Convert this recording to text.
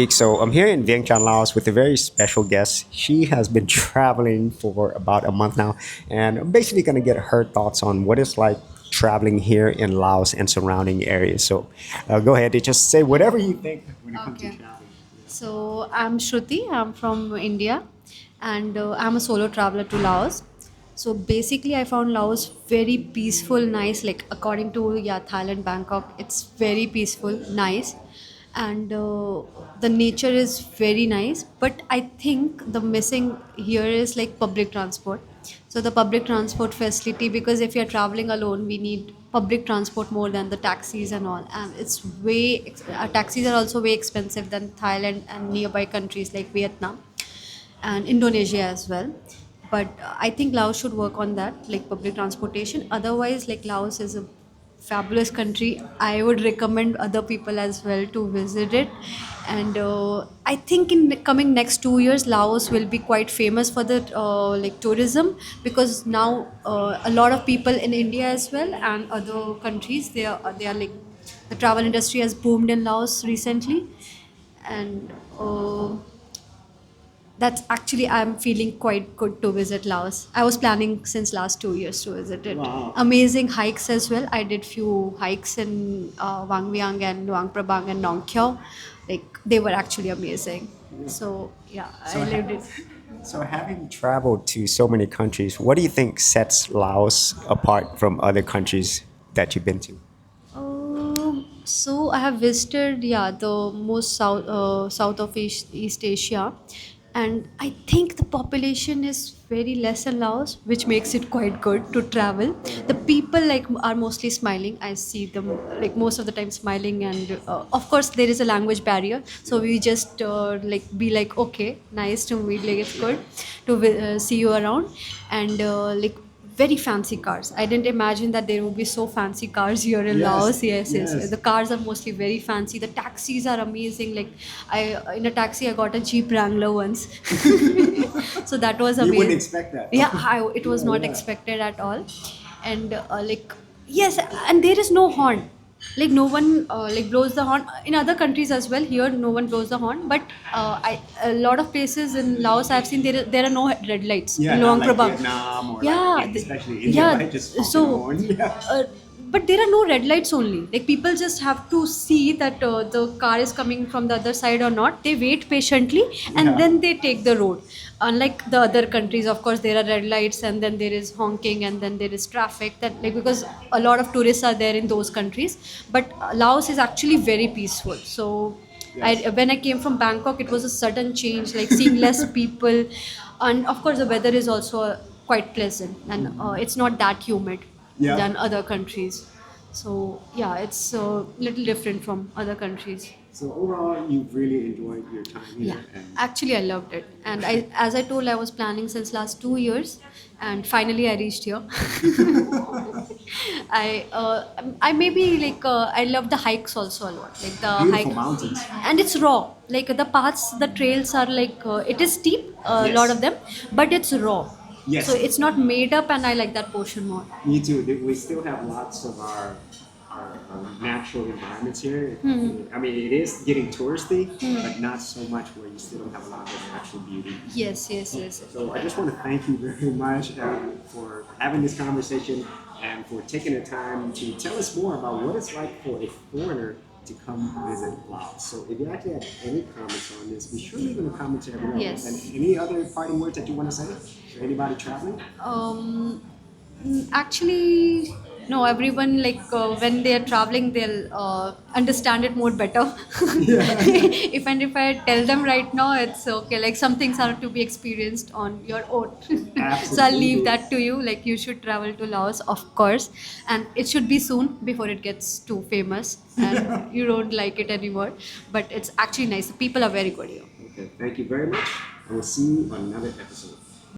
So I'm here in Vientiane, Laos with a very special guest. She has been traveling for about a month now, and I'm basically going to get her thoughts on what it's like traveling here in Laos and surrounding areas. So go ahead and just say whatever you think when it comes to Okay. traveling. So I'm Shruti. I'm from India, and I'm a solo traveler to Laos. So basically, I found Laos very peaceful, nice. Like according to Thailand, Bangkok, it's very peaceful, nice, and the nature is very nice. But I think the missing here is like public transport. So the public transport facility, because if you're traveling alone, we need public transport more than the taxis and all, and it's taxis are also way expensive than Thailand and nearby countries like Vietnam and Indonesia as well. But I think Laos should work on that, like public transportation. Otherwise, like Laos is a fabulous country. I would recommend other people as well to visit it. And I think in the coming next 2 years, Laos will be quite famous for the like tourism, because now a lot of people in India as well and other countries, they are like, the travel industry has boomed in Laos recently. And that's actually, I'm feeling quite good to visit Laos. I was planning since last 2 years to visit it. Wow. Amazing hikes as well. I did few hikes in Wang Viang and Luang Prabang and Nong Kyo. Like they were actually amazing. So yeah, So, I lived it. so having traveled to so many countries, what do you think sets Laos apart from other countries that you've been to? So I have visited, yeah, the most south of East Asia, and I think the population is very less in Laos, which makes it quite good to travel. The people like are mostly smiling. I see them like most of the time smiling, and of course there is a language barrier, so we just like be like, okay, nice to meet, like it's good to see you around, and like very fancy cars. I didn't imagine that there would be so fancy cars here in Yes, Laos. Yes, yes. yes. The cars are mostly very fancy. The taxis are amazing. Like I in a taxi I got a Jeep Wrangler once. So that was You wouldn't amazing. expect that. Yeah, it was Yeah, not yeah. expected at all. And like yes, and there is no horn, like no one like blows the horn in other countries as well. Here no one blows the horn, but a lot of places in Laos I've seen there are no red lights Yeah, in not Luang like Prabang. Vietnam or like Yeah, especially India, yeah. right? Just honking the So horn. Yeah. but there are no red lights only. Like people just have to see that the car is coming from the other side or not. They wait patiently and Yeah. then they take the road. Unlike the other countries, of course, there are red lights and then there is honking and then there is traffic. That like because a lot of tourists are there in those countries. But Laos is actually very peaceful. So Yes. when I came from Bangkok, it was a sudden change, like seeing less people, and of course the weather is also quite pleasant, and it's not that humid Yeah. than other countries. So yeah, it's a little different from other countries. So overall, you've really enjoyed your time Yeah, here, and actually I loved it, and as I told, I was planning since last 2 years, and finally I reached here. I maybe like I love the hikes also a lot, like the beautiful hike, mountains. and it's raw. Like the paths, the trails are like it is steep, a lot Yes. of them, but it's raw. So Yes. it's not made up, and I like that portion more. Me too. We still have lots of our natural environments here. I mean, it is getting touristy, but not so much where you still have a lot of natural beauty. Yes, yes, yes. So I just want to thank you very much for having this conversation and for taking the time to tell us more about what it's like for a foreigner to come visit Laos. So if you actually have any comments on this, be sure to leave in the comments area below. Yes. And any other parting words that you want to say for anybody traveling? Actually, no. Everyone like when they are traveling, they'll understand it more better. If I tell them right now, it's okay. Like some things are to be experienced on your own. So I'll leave Absolutely. that to you. Like you should travel to Laos, of course, and it should be soon before it gets too famous and you don't like it anymore. But it's actually nice. The people are very good here. Okay, thank you very much. I will see you on another episode.